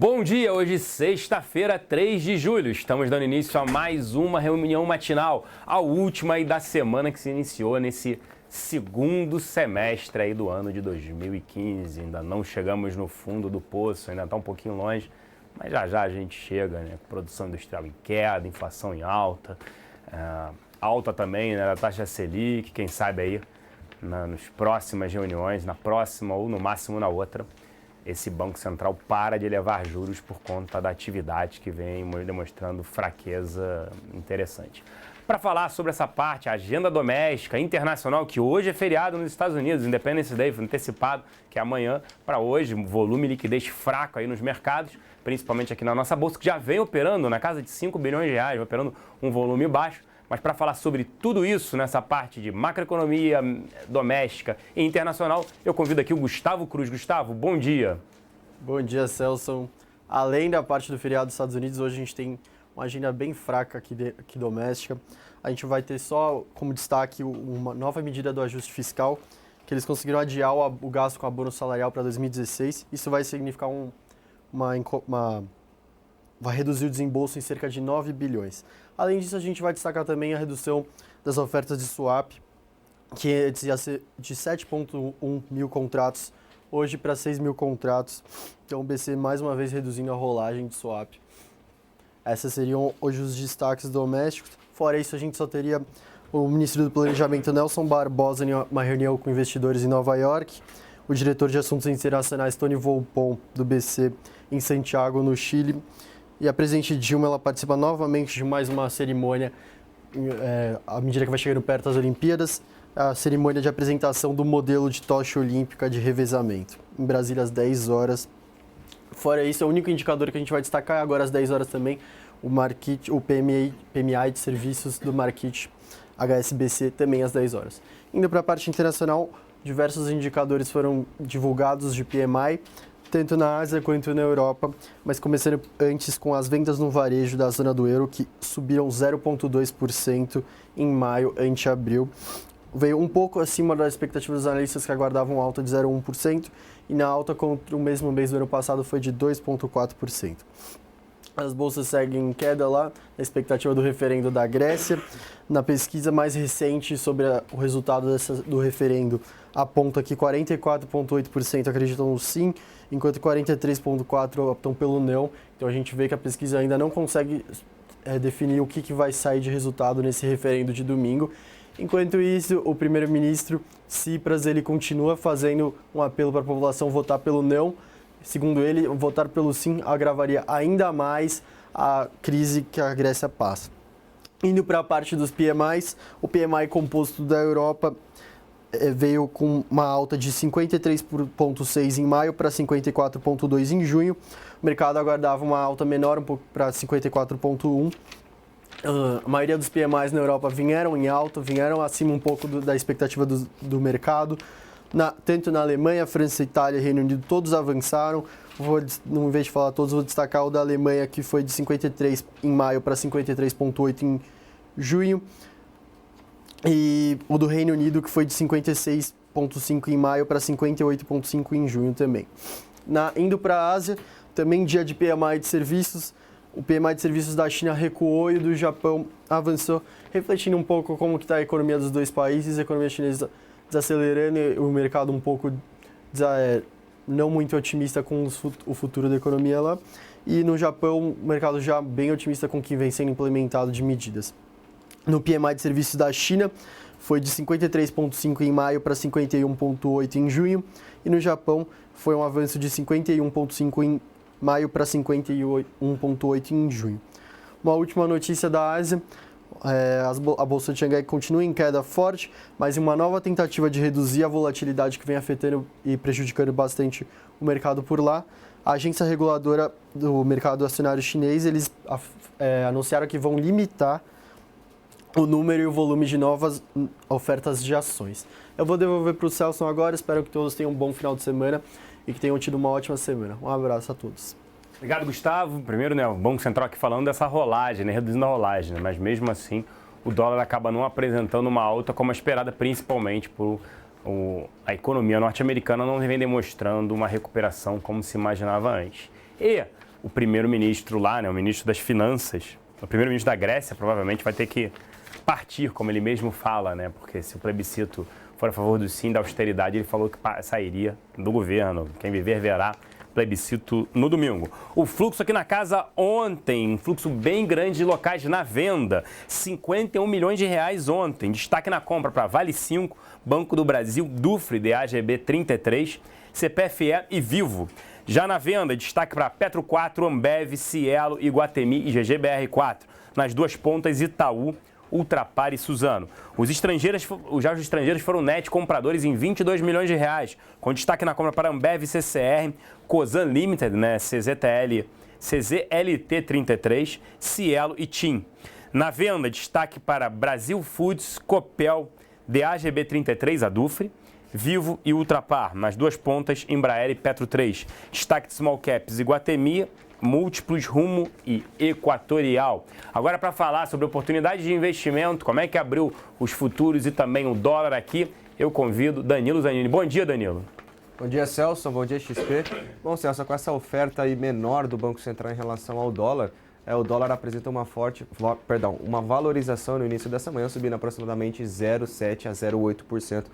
Bom dia, hoje sexta-feira, 3 de julho. Estamos dando início a mais uma reunião matinal, a última aí da semana que se iniciou nesse segundo semestre aí do ano de 2015. Ainda não chegamos no fundo do poço, ainda está um pouquinho longe, mas já a gente chega, né? Produção industrial em queda, inflação em alta, alta também, né, da taxa Selic, quem sabe aí nas próximas reuniões, na próxima ou no máximo na outra, esse Banco Central para de elevar juros por conta da atividade que vem demonstrando fraqueza interessante. Para falar sobre essa parte, a agenda doméstica, internacional, que hoje é feriado nos Estados Unidos, Independence Day, foi antecipado, que é amanhã para hoje, volume e liquidez fraco aí nos mercados, principalmente aqui na nossa bolsa, que já vem operando na casa de 5 bilhões de reais, operando um volume baixo. Mas para falar sobre tudo isso, nessa parte de macroeconomia doméstica e internacional, eu convido aqui o Gustavo Cruz. Gustavo, bom dia. Bom dia, Celso. Além da parte do feriado dos Estados Unidos, hoje a gente tem uma agenda bem fraca aqui doméstica. A gente vai ter só como destaque uma nova medida do ajuste fiscal, que eles conseguiram adiar o gasto com abono salarial para 2016. Isso vai significar vai reduzir o desembolso em cerca de 9 bilhões. Além disso, a gente vai destacar também a redução das ofertas de swap, que antes ia ser de 7,1 mil contratos, hoje para 6 mil contratos. Então, o BC mais uma vez reduzindo a rolagem de swap. Esses seriam hoje os destaques domésticos. Fora isso, a gente só teria o ministro do Planejamento, Nelson Barbosa, em uma reunião com investidores em Nova York, o diretor de Assuntos Internacionais, Tony Volpon, do BC, em Santiago, no Chile. E a presidente Dilma, ela participa novamente de mais uma cerimônia, à medida que vai chegando perto das Olimpíadas, a cerimônia de apresentação do modelo de tocha olímpica de revezamento, em Brasília às 10 horas. Fora isso, é o único indicador que a gente vai destacar, agora às 10 horas também, o PMI de serviços do Markit HSBC, também às 10 horas. Indo para a parte internacional, diversos indicadores foram divulgados de PMI, tanto na Ásia quanto na Europa, mas começando antes com as vendas no varejo da zona do euro, que subiram 0,2% em maio ante abril. Veio um pouco acima das expectativas dos analistas, que aguardavam alta de 0,1%, e na alta contra o mesmo mês do ano passado foi de 2,4%. As bolsas seguem em queda lá, na expectativa do referendo da Grécia. Na pesquisa mais recente sobre o resultado do referendo, aponta que 44,8% acreditam no sim, enquanto 43,4% optam pelo não. Então a gente vê que a pesquisa ainda não consegue definir o que vai sair de resultado nesse referendo de domingo. Enquanto isso, o primeiro-ministro Tsipras, ele continua fazendo um apelo para a população votar pelo não. Segundo ele, votar pelo sim agravaria ainda mais a crise que a Grécia passa. Indo para a parte dos PMIs, o PMI composto da Europa veio com uma alta de 53,6 em maio para 54,2 em junho. O mercado aguardava uma alta menor, um pouco para 54,1. A maioria dos PMIs na Europa vieram em alta, vieram acima um pouco da expectativa do mercado. Tanto na Alemanha, França, Itália e Reino Unido, todos avançaram. Em vez de falar todos, vou destacar o da Alemanha, que foi de 53 em maio para 53,8 em junho. E o do Reino Unido, que foi de 56,5 em maio para 58,5 em junho também. Indo para a Ásia, também dia de PMI de serviços. O PMI de serviços da China recuou e o do Japão avançou, refletindo um pouco como está a economia dos dois países. A economia chinesa desacelerando e o mercado um pouco não muito otimista com o futuro da economia lá. E no Japão, o mercado já bem otimista com o que vem sendo implementado de medidas. No PMI de serviços da China, foi de 53,5 em maio para 51,8 em junho. E no Japão, foi um avanço de 51,5 em maio para 51,8 em junho. Uma última notícia da Ásia. A Bolsa de Xangai continua em queda forte, mas em uma nova tentativa de reduzir a volatilidade que vem afetando e prejudicando bastante o mercado por lá, a agência reguladora do mercado acionário chinês, eles anunciaram que vão limitar o número e o volume de novas ofertas de ações. Eu vou devolver para o Celso agora, espero que todos tenham um bom final de semana e que tenham tido uma ótima semana. Um abraço a todos. Obrigado, Gustavo. Primeiro, né, o Banco Central aqui falando dessa rolagem, né, reduzindo a rolagem, né, mas mesmo assim o dólar acaba não apresentando uma alta como a esperada, principalmente por a economia norte-americana não vem demonstrando uma recuperação como se imaginava antes. E o primeiro-ministro lá, né, o ministro das Finanças, o primeiro-ministro da Grécia provavelmente vai ter que partir, como ele mesmo fala, né? Porque se o plebiscito for a favor do sim, da austeridade, ele falou que sairia do governo. Quem viver verá, plebiscito no domingo. O fluxo aqui na casa ontem, um fluxo bem grande de locais na venda, 51 milhões de reais ontem. Destaque na compra para Vale 5, Banco do Brasil, Dufry, DAGB 33, CPFE e Vivo. Já na venda, destaque para Petro 4, Ambev, Cielo, Iguatemi e GGBR 4. Nas duas pontas, Itaú, Ultrapar e Suzano. Os estrangeiros foram net compradores em 22 milhões de reais, com destaque na compra para Ambev, CCR, Cosan Limited, né, CZLT 33, Cielo e TIM. Na venda, destaque para Brasil Foods, Copel, DAGB 33, a Dufry, Vivo e Ultrapar. Nas duas pontas, Embraer e Petro 3. Destaque de Small Caps, Iguatemi, Múltiplos, Rumo e Equatorial. Agora, para falar sobre oportunidade de investimento, como é que abriu os futuros e também o dólar aqui, eu convido Danilo Zanini. Bom dia, Danilo. Bom dia, Celso. Bom dia, XP. Bom, Celso, com essa oferta aí menor do Banco Central em relação ao dólar, o dólar apresenta uma valorização no início dessa manhã, subindo aproximadamente 0,7% a 0,8%.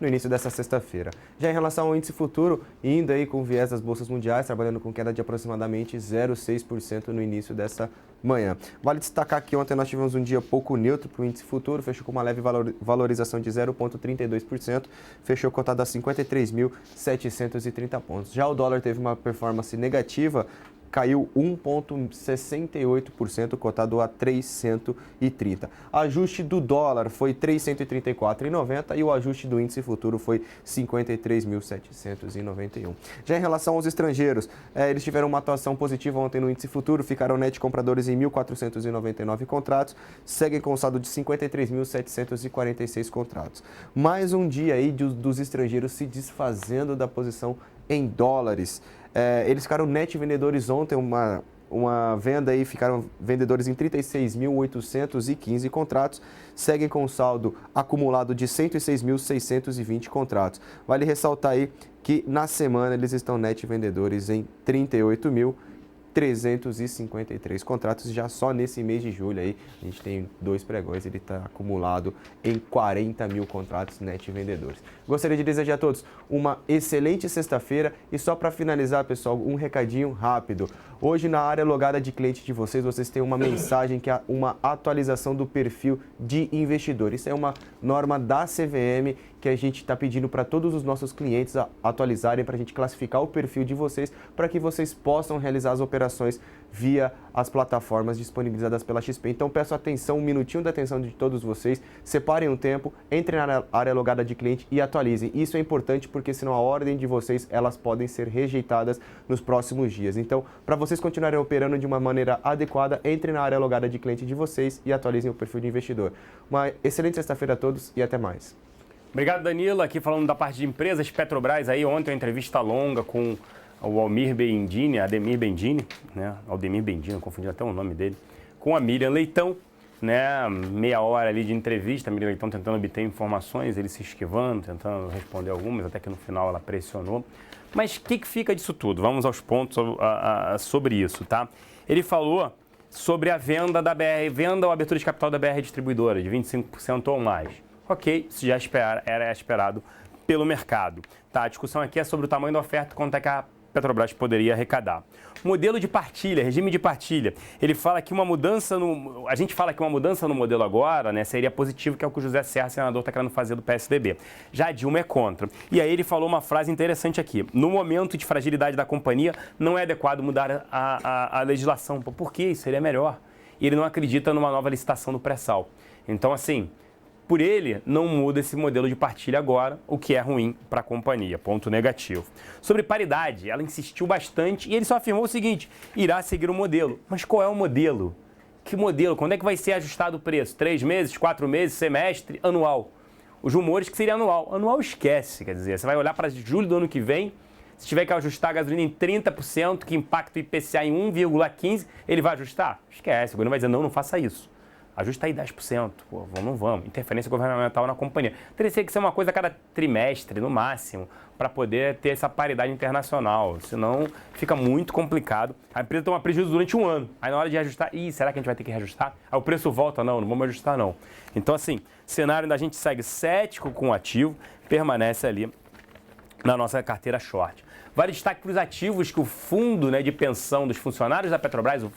No início dessa sexta-feira. Já em relação ao índice futuro, indo aí com viés das bolsas mundiais, trabalhando com queda de aproximadamente 0,6% no início dessa manhã. Vale destacar que ontem nós tivemos um dia pouco neutro para o índice futuro, fechou com uma leve valorização de 0,32%, fechou cotado a 53.730 pontos. Já o dólar teve uma performance negativa, caiu 1,68%, cotado a 330. Ajuste do dólar foi 334,90 e o ajuste do índice futuro foi 53.791. Já em relação aos estrangeiros, eles tiveram uma atuação positiva ontem no índice futuro, ficaram net compradores em 1.499 contratos, seguem com um saldo de 53.746 contratos. Mais um dia aí dos estrangeiros se desfazendo da posição em dólares. Eles ficaram net vendedores ontem, uma venda aí, ficaram vendedores em 36.815 contratos, seguem com um saldo acumulado de 106.620 contratos. Vale ressaltar aí que na semana eles estão net vendedores em 38.353 contratos, já só nesse mês de julho aí, a gente tem 2 pregões, ele está acumulado em 40 mil contratos net vendedores. Gostaria de desejar a todos uma excelente sexta-feira e só para finalizar, pessoal, um recadinho rápido. Hoje na área logada de cliente de vocês têm uma mensagem que é uma atualização do perfil de investidor. Isso é uma norma da CVM que a gente está pedindo para todos os nossos clientes atualizarem para a gente classificar o perfil de vocês para que vocês possam realizar as operações via as plataformas disponibilizadas pela XP. Então peço atenção, um minutinho da atenção de todos vocês, separem um tempo, entrem na área logada de cliente e atualizem. Isso é importante porque senão a ordem de vocês elas podem ser rejeitadas nos próximos dias. Então, para vocês continuarem operando de uma maneira adequada, entrem na área logada de cliente de vocês e atualizem o perfil de investidor. Uma excelente sexta-feira a todos e até mais. Obrigado, Danilo. Aqui falando da parte de empresas, Petrobras, aí ontem uma entrevista longa com o Ademir Bendini, né? Aldemir Bendini, confundi até o nome dele, com a Miriam Leitão, né? Meia hora ali de entrevista, a Miriam Leitão tentando obter informações, ele se esquivando, tentando responder algumas, até que no final ela pressionou. Mas o que fica disso tudo? Vamos aos pontos sobre isso, tá? Ele falou sobre a venda da BR, venda ou abertura de capital da BR Distribuidora, de 25% ou mais. Ok, isso já era esperado pelo mercado. Tá, a discussão aqui é sobre o tamanho da oferta, quanto é que a Petrobras poderia arrecadar. Modelo de partilha, regime de partilha. Ele fala que uma mudança a gente fala que uma mudança no modelo agora, né, seria positivo, que é o que o José Serra, senador, está querendo fazer do PSDB. Já a Dilma é contra. E aí ele falou uma frase interessante aqui. No momento de fragilidade da companhia, não é adequado mudar a legislação. Por quê? Isso seria melhor. E ele não acredita numa nova licitação do pré-sal. Então, assim, por ele, não muda esse modelo de partilha agora, o que é ruim para a companhia, ponto negativo. Sobre paridade, ela insistiu bastante e ele só afirmou o seguinte, irá seguir o modelo. Mas qual é o modelo? Que modelo? Quando é que vai ser ajustado o preço? 3 meses, 4 meses, semestre, anual? Os rumores que seria anual. Anual esquece, quer dizer, você vai olhar para julho do ano que vem, se tiver que ajustar a gasolina em 30%, que impacta o IPCA em 1,15%, ele vai ajustar? Esquece, o governo vai dizer, não faça isso. ajusta aí 10%, pô, não vamos. Interferência governamental na companhia. Teria que ser uma coisa a cada trimestre, no máximo, para poder ter essa paridade internacional. Senão, fica muito complicado. A empresa toma prejuízo durante um ano. Aí, na hora de reajustar, será que a gente vai ter que reajustar? Aí o preço volta? Não vamos ajustar, não. Então, assim, cenário da gente segue cético com o ativo, permanece ali na nossa carteira short. Vale destaque para os ativos que o fundo, né, de pensão dos funcionários da Petrobras, o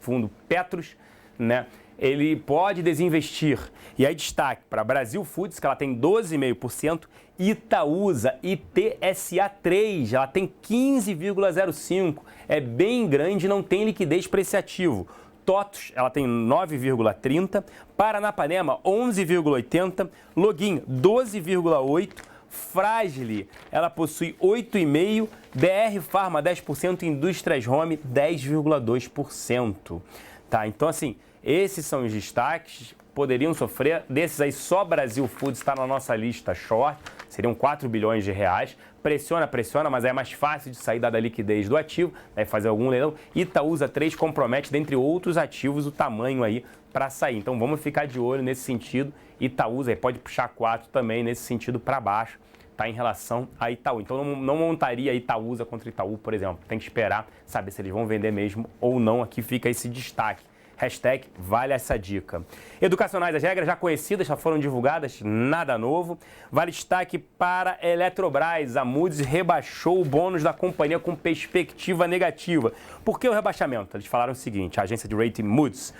fundo Petros, né, ele pode desinvestir. E aí destaque para Brasil Foods, que ela tem 12,5%, Itaúsa, ITSA3, ela tem 15,05%, é bem grande, não tem liquidez para esse ativo. TOTUS, ela tem 9,30%, Paranapanema, 11,80%, Login, 12,8%, Fragile, ela possui 8,5%, BR Pharma 10%, Indústrias Home 10,2%. Tá, então assim, esses são os destaques, poderiam sofrer, desses aí só Brasil Foods está na nossa lista short, seriam 4 bilhões de reais, pressiona, mas é mais fácil de sair dada a liquidez do ativo, deve fazer algum leilão. Itaúsa 3 compromete, dentre outros ativos, o tamanho aí para sair. Então vamos ficar de olho nesse sentido. Itaúsa aí pode puxar 4 também nesse sentido para baixo, tá, em relação a Itaú. Então não montaria Itaúsa contra Itaú, por exemplo. Tem que esperar saber se eles vão vender mesmo ou não. Aqui fica esse destaque. Hashtag vale essa dica. Educacionais, as regras já conhecidas, já foram divulgadas, nada novo. Vale destaque para Eletrobras. A Moody's rebaixou o bônus da companhia com perspectiva negativa. Por que o rebaixamento? Eles falaram o seguinte, a agência de rating Moody's.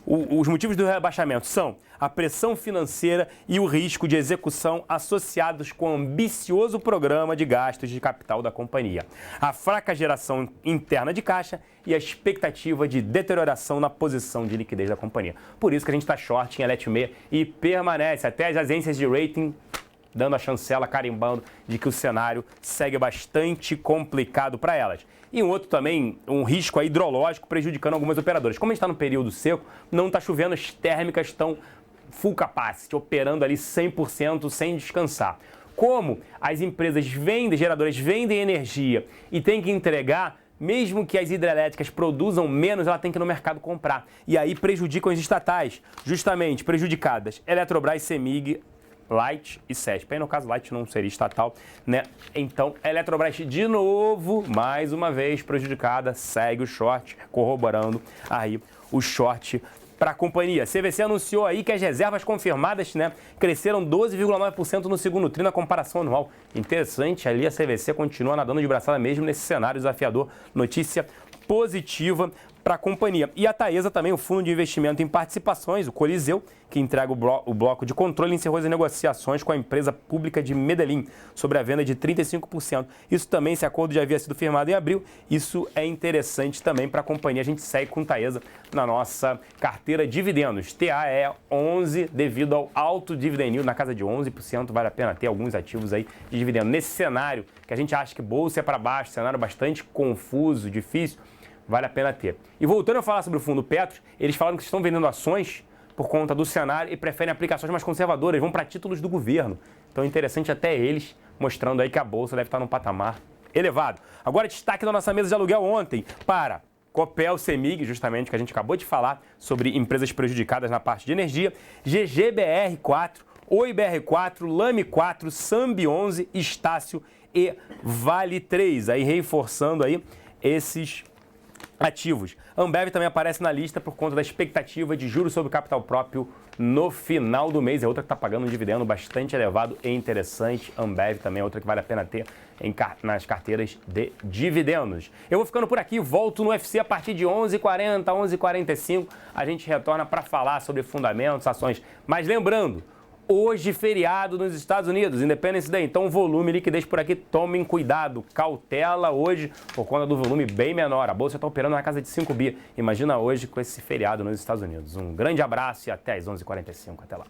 Os motivos do rebaixamento são a pressão financeira e o risco de execução associados com o ambicioso programa de gastos de capital da companhia, a fraca geração interna de caixa e a expectativa de deterioração na posição de liquidez da companhia. Por isso que a gente está short em Elet6 e permanece até as agências de rating dando a chancela, carimbando de que o cenário segue bastante complicado para elas. E um outro também, um risco aí hidrológico prejudicando algumas operadoras. Como a gente está no período seco, não está chovendo, as térmicas estão full capacity, operando ali 100% sem descansar. Como as empresas vendem, geradoras vendem energia e têm que entregar, mesmo que as hidrelétricas produzam menos, ela tem que ir no mercado comprar. E aí prejudicam as estatais, justamente prejudicadas Eletrobras, CEMIG, Light e CESP. Aí, no caso, Light não seria estatal, né? Então, a Eletrobras, de novo, mais uma vez prejudicada, segue o short, corroborando aí o short para a companhia. A CVC anunciou aí que as reservas confirmadas, né, cresceram 12,9% no segundo tri na comparação anual. Interessante, ali a CVC continua nadando de braçada mesmo nesse cenário desafiador. Notícia positiva para a companhia. E a Taesa também, o fundo de investimento em participações, o Coliseu, que entrega o bloco de controle, encerrou as negociações com a empresa pública de Medellín sobre a venda de 35%. Isso também, esse acordo já havia sido firmado em abril, isso é interessante também para a companhia. A gente segue com Taesa na nossa carteira dividendos. TAE 11, devido ao alto dividend yield, na casa de 11%, vale a pena ter alguns ativos aí de dividendo. Nesse cenário, que a gente acha que bolsa é para baixo, cenário bastante confuso, difícil, vale a pena ter. E voltando a falar sobre o fundo Petros, eles falaram que estão vendendo ações por conta do cenário e preferem aplicações mais conservadoras, vão para títulos do governo. Então é interessante até eles, mostrando aí que a bolsa deve estar num patamar elevado. Agora, destaque da nossa mesa de aluguel ontem para Copel, CEMIG, justamente, que a gente acabou de falar sobre empresas prejudicadas na parte de energia, GGBR4, OIBR4, Lame4, Sambi 11, Estácio e Vale 3. Aí reforçando aí esses ativos. Ambev também aparece na lista por conta da expectativa de juros sobre capital próprio no final do mês. É outra que está pagando um dividendo bastante elevado e interessante. Ambev também é outra que vale a pena ter nas carteiras de dividendos. Eu vou ficando por aqui, volto no UFC a partir de 11h40, 11h45. A gente retorna para falar sobre fundamentos, ações. Mas lembrando, hoje feriado nos Estados Unidos, Independence Day, então volume, liquidez por aqui, tomem cuidado, cautela hoje por conta do volume bem menor, a bolsa está operando na casa de 5 bi, imagina hoje com esse feriado nos Estados Unidos. Um grande abraço e até às 11h45, até lá.